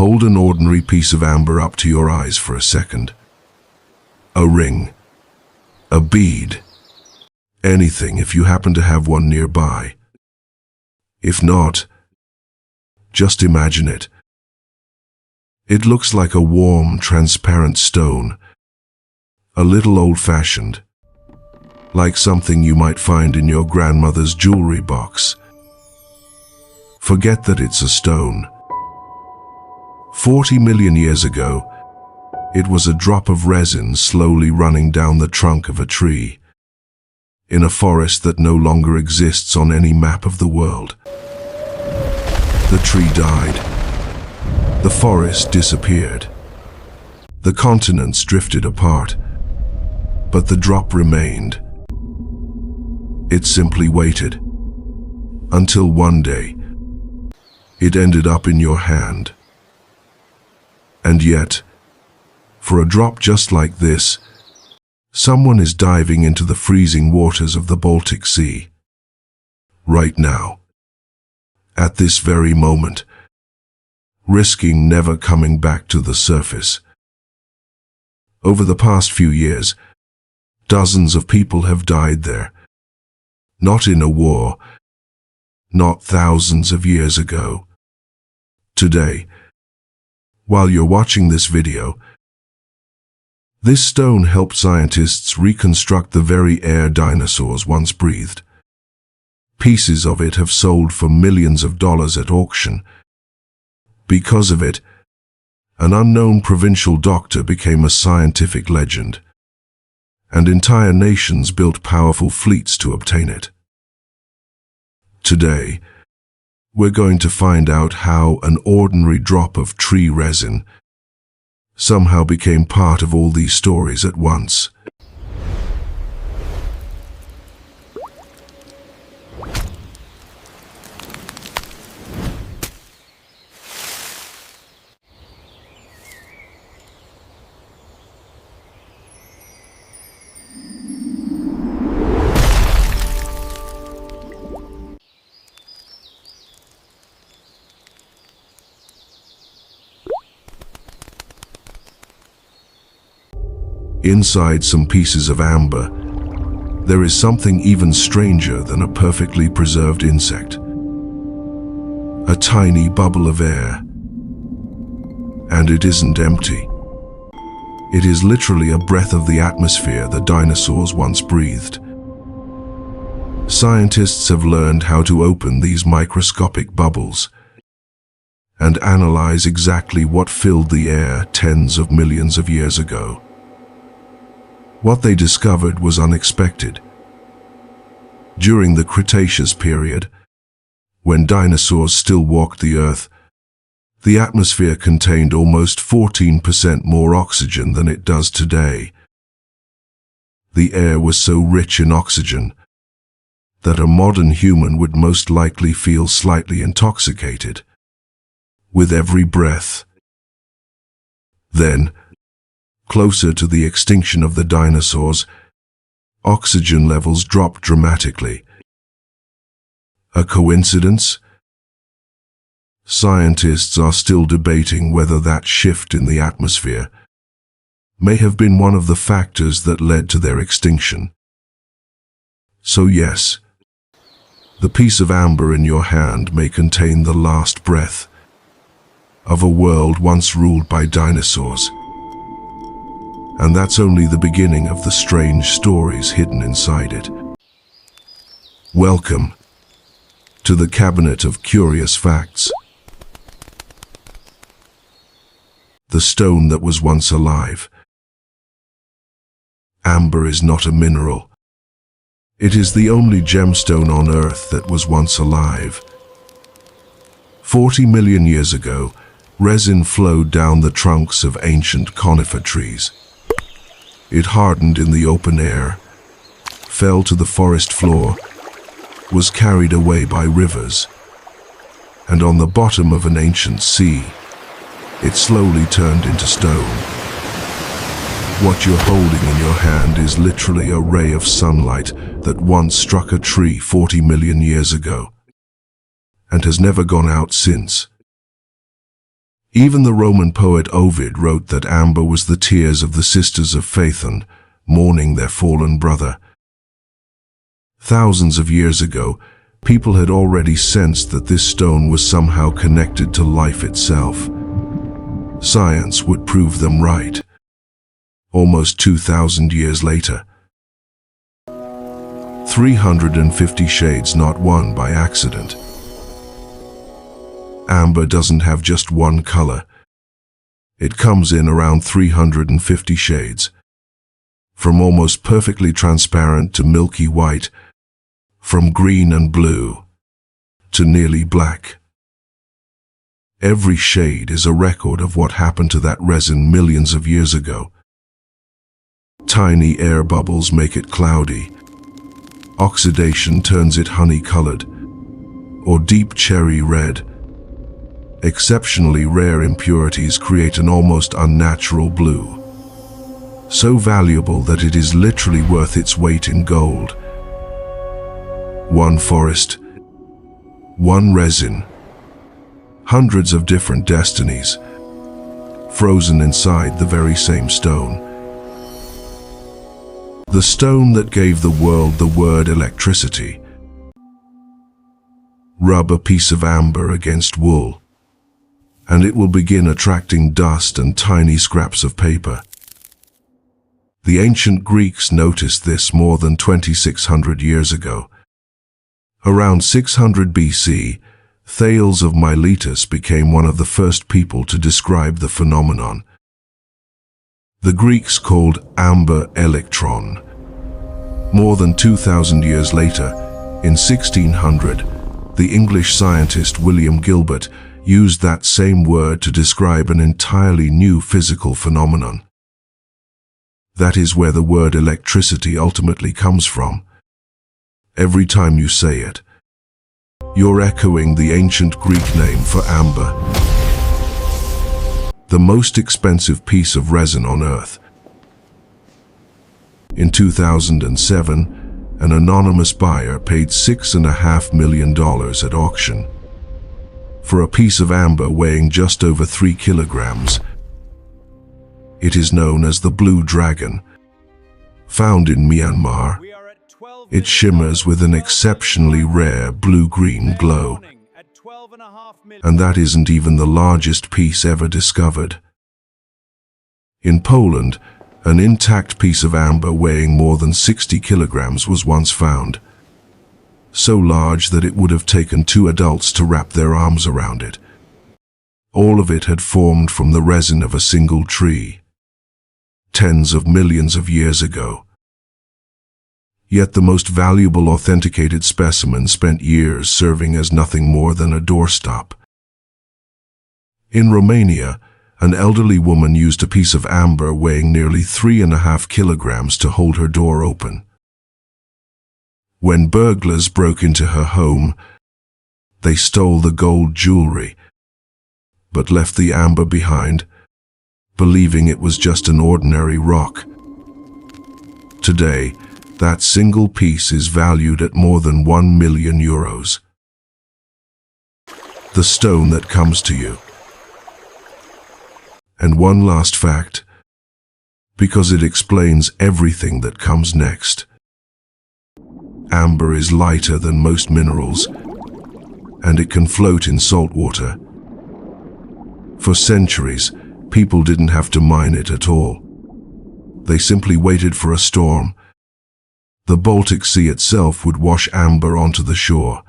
Hold an ordinary piece of amber up to your eyes for a second. A ring, a bead, anything if you happen to have one nearby. If not, just imagine it. It looks like a warm, transparent stone, a little old-fashioned, like something you might find in your grandmother's jewelry box. Forget that it's a stone. 40 million years ago, it was a drop of resin slowly running down the trunk of a tree, in a forest that no longer exists on any map of the world. The tree died. The forest disappeared. The continents drifted apart, but the drop remained. It simply waited, until one day, it ended up in your hand. And yet, for a drop just like this, someone is diving into the freezing waters of the Baltic Sea. Right now. At this very moment. Risking never coming back to the surface. Over the past few years, dozens of people have died there. Not in a war, not thousands of years ago. Today, while you're watching this video, this stone helped scientists reconstruct the very air dinosaurs once breathed. Pieces of it have sold for millions of dollars at auction. Because of it, an unknown provincial doctor became a scientific legend, and entire nations built powerful fleets to obtain it. Today, we're going to find out how an ordinary drop of tree resin somehow became part of all these stories at once. Inside some pieces of amber, there is something even stranger than a perfectly preserved insect. A tiny bubble of air. And it isn't empty. It is literally a breath of the atmosphere the dinosaurs once breathed. Scientists have learned how to open these microscopic bubbles and analyze exactly what filled the air tens of millions of years ago. What they discovered was unexpected. During the Cretaceous period, when dinosaurs still walked the Earth, the atmosphere contained almost 14% more oxygen than it does today. The air was so rich in oxygen that a modern human would most likely feel slightly intoxicated with every breath. Then, closer to the extinction of the dinosaurs, oxygen levels dropped dramatically. A coincidence? Scientists are still debating whether that shift in the atmosphere may have been one of the factors that led to their extinction. So yes, the piece of amber in your hand may contain the last breath of a world once ruled by dinosaurs. And that's only the beginning of the strange stories hidden inside it. Welcome to the Cabinet of Curious Facts. The stone that was once alive. Amber is not a mineral. It is the only gemstone on Earth that was once alive. 40 million years ago, resin flowed down the trunks of ancient conifer trees. It hardened in the open air, fell to the forest floor, was carried away by rivers, and on the bottom of an ancient sea, it slowly turned into stone. What you're holding in your hand is literally a ray of sunlight that once struck a tree 40 million years ago, and has never gone out since. Even the Roman poet Ovid wrote that amber was the tears of the sisters of Phaethon, mourning their fallen brother. Thousands of years ago, people had already sensed that this stone was somehow connected to life itself. Science would prove them right. Almost 2,000 years later. 350 shades, not one by accident. Amber doesn't have just one color. It comes in around 350 shades. From almost perfectly transparent to milky white, from green and blue to nearly black. Every shade is a record of what happened to that resin millions of years ago. Tiny air bubbles make it cloudy. Oxidation turns it honey-colored, or deep cherry red. Exceptionally rare impurities create an almost unnatural blue, so valuable that it is literally worth its weight in gold. One forest, one resin, hundreds of different destinies, frozen inside the very same stone. The stone that gave the world the word electricity. Rub a piece of amber against wool, and it will begin attracting dust and tiny scraps of paper. The ancient Greeks noticed this more than 2,600 years ago. Around 600 BC, Thales of Miletus became one of the first people to describe the phenomenon. The Greeks called amber electron. More than 2,000 years later, in 1600, the English scientist William Gilbert used that same word to describe an entirely new physical phenomenon. That is where the word electricity ultimately comes from. Every time you say it, you're echoing the ancient Greek name for amber. The most expensive piece of resin on Earth. In 2007, an anonymous buyer paid $6.5 million at auction for a piece of amber weighing just over 3 kilograms. It is known as the Blue Dragon. Found in Myanmar, it shimmers with an exceptionally rare blue-green glow. And that isn't even the largest piece ever discovered. In Poland, an intact piece of amber weighing more than 60 kilograms was once found, so large that it would have taken 2 adults to wrap their arms around it. All of it had formed from the resin of a single tree, tens of millions of years ago. Yet the most valuable authenticated specimen spent years serving as nothing more than a doorstop. In Romania, an elderly woman used a piece of amber weighing nearly 3.5 kilograms to hold her door open. When burglars broke into her home, they stole the gold jewelry, but left the amber behind, believing it was just an ordinary rock. Today, that single piece is valued at more than €1 million. The stone that comes to you. And one last fact, because it explains everything that comes next. Amber is lighter than most minerals, and it can float in salt water. For centuries, people didn't have to mine it at all. They simply waited for a storm. The Baltic Sea itself would wash amber onto the shore.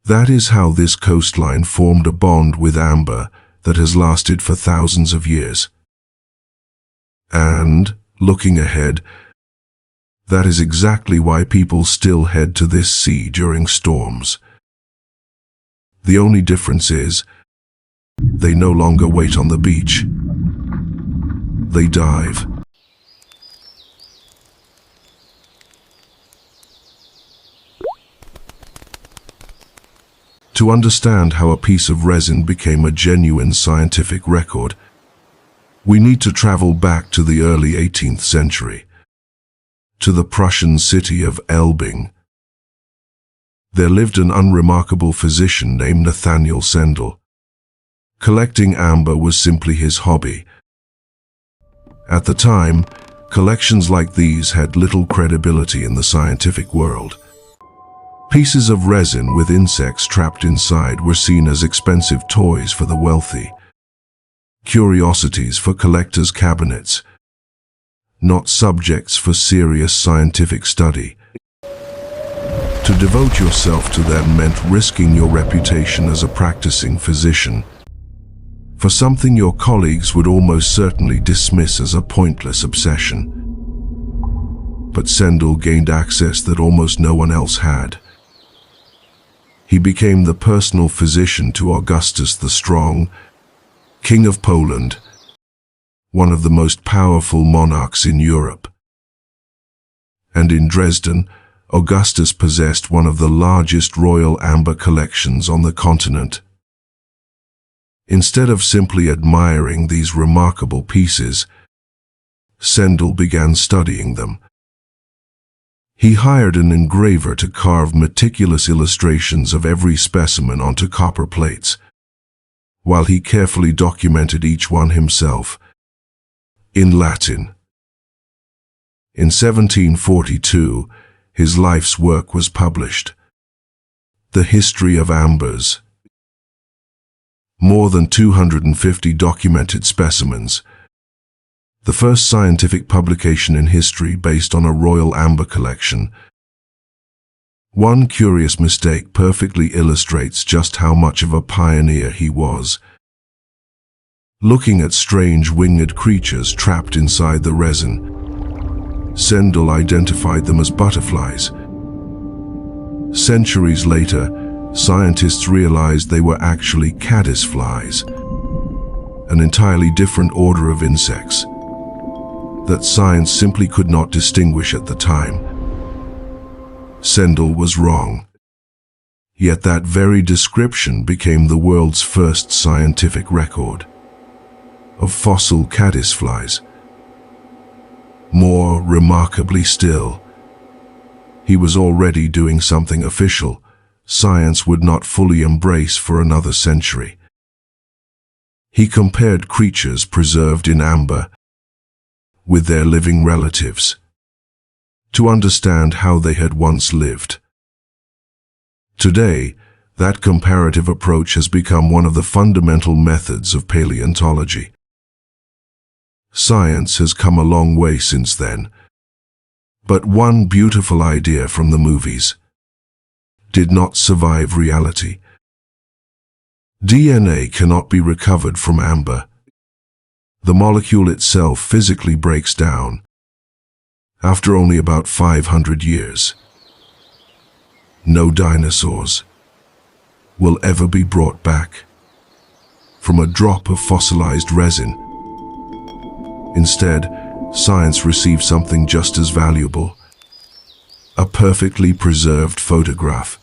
That is how this coastline formed a bond with amber that has lasted for thousands of years. And, looking ahead, that is exactly why people still head to this sea during storms. The only difference is, they no longer wait on the beach. They dive. To understand how a piece of resin became a genuine scientific record, we need to travel back to the early 18th century, to the Prussian city of Elbing. There lived an unremarkable physician named Nathaniel Sendel. Collecting amber was simply his hobby. At the time, collections like these had little credibility in the scientific world. Pieces of resin with insects trapped inside were seen as expensive toys for the wealthy, curiosities for collectors' cabinets, not subjects for serious scientific study. To devote yourself to them meant risking your reputation as a practicing physician, for something your colleagues would almost certainly dismiss as a pointless obsession. But Sendel gained access that almost no one else had. He became the personal physician to Augustus the Strong, King of Poland, one of the most powerful monarchs in Europe. And in Dresden, Augustus possessed one of the largest royal amber collections on the continent. Instead of simply admiring these remarkable pieces, Sendel began studying them. He hired an engraver to carve meticulous illustrations of every specimen onto copper plates, while he carefully documented each one himself, in Latin. In 1742, his life's work was published, The History of Ambers. More than 250 documented specimens, the first scientific publication in history based on a royal amber collection. One curious mistake perfectly illustrates just how much of a pioneer he was. Looking at strange winged creatures trapped inside the resin, Sendel identified them as butterflies. Centuries later, scientists realized they were actually caddisflies, an entirely different order of insects that science simply could not distinguish at the time. Sendel was wrong. Yet that very description became the world's first scientific record of fossil caddisflies. More remarkably still, he was already doing something official science would not fully embrace for another century. He compared creatures preserved in amber with their living relatives to understand how they had once lived. Today, that comparative approach has become one of the fundamental methods of paleontology. Science has come a long way since then, but one beautiful idea from the movies did not survive reality. DNA cannot be recovered from amber. The molecule itself physically breaks down after only about 500 years. No dinosaurs will ever be brought back from a drop of fossilized resin. Instead, science received something just as valuable, a perfectly preserved photograph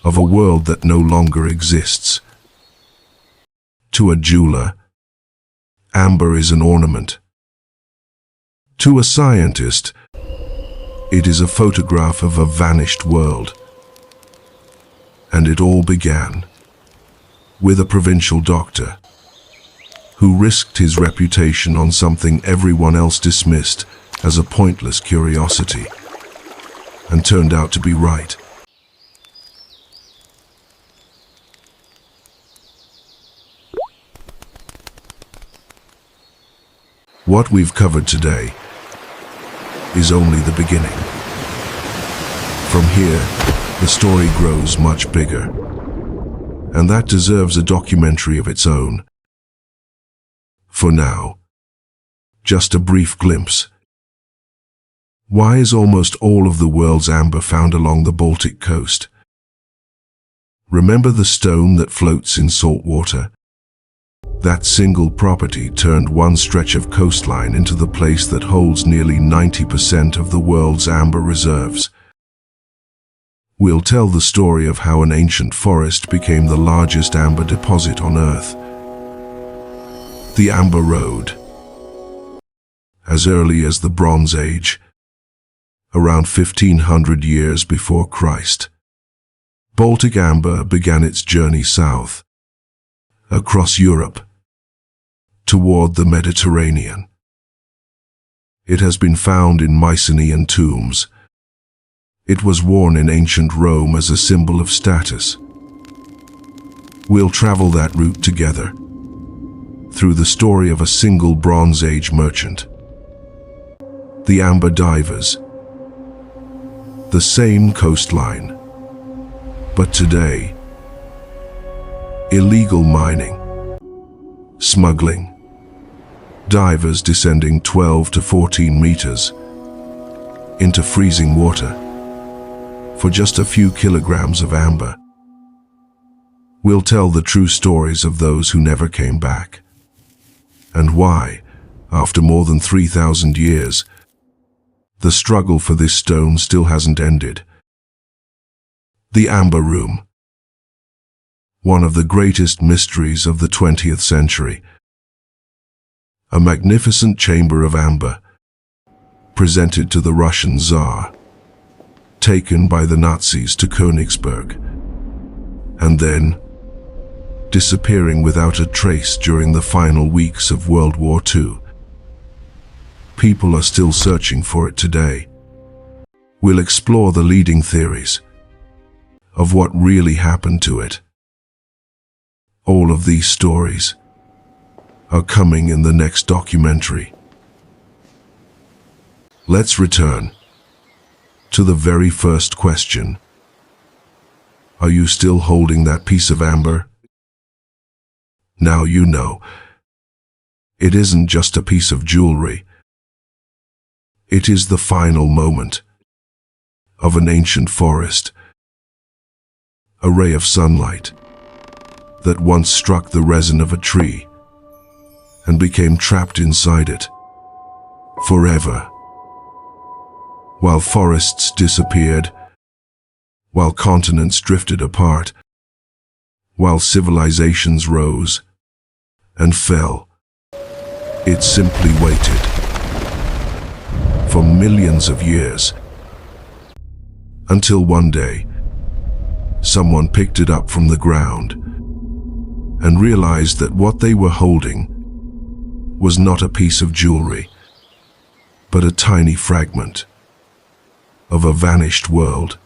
of a world that no longer exists. To a jeweler, amber is an ornament. To a scientist, it is a photograph of a vanished world. And it all began with a provincial doctor who risked his reputation on something everyone else dismissed as a pointless curiosity, and turned out to be right. What we've covered today is only the beginning. From here, the story grows much bigger, and that deserves a documentary of its own. For now, just a brief glimpse. Why is almost all of the world's amber found along the Baltic coast? Remember the stone that floats in salt water? That single property turned one stretch of coastline into the place that holds nearly 90% of the world's amber reserves. We'll tell the story of how an ancient forest became the largest amber deposit on Earth. The Amber Road. As early as the Bronze Age, around 1500 years before Christ, Baltic amber began its journey south, across Europe, toward the Mediterranean. It has been found in Mycenaean tombs. It was worn in ancient Rome as a symbol of status. We'll travel that route together, through the story of a single Bronze Age merchant. The Amber Divers. The same coastline, but today, illegal mining, smuggling, divers descending 12 to 14 meters into freezing water for just a few kilograms of amber. We'll tell the true stories of those who never came back, and why, after more than 3,000 years, the struggle for this stone still hasn't ended. The Amber Room. One of the greatest mysteries of the 20th century. A magnificent chamber of amber, presented to the Russian Tsar, taken by the Nazis to Königsberg, and then disappearing without a trace during the final weeks of World War II. People are still searching for it today. We'll explore the leading theories of what really happened to it. All of these stories are coming in the next documentary. Let's return to the very first question. Are you still holding that piece of amber? Now you know. It isn't just a piece of jewelry. It is the final moment of an ancient forest, a ray of sunlight that once struck the resin of a tree and became trapped inside it forever. While forests disappeared, while continents drifted apart, while civilizations rose and fell, it simply waited for millions of years, until one day, someone picked it up from the ground and realized that what they were holding was not a piece of jewelry, but a tiny fragment of a vanished world.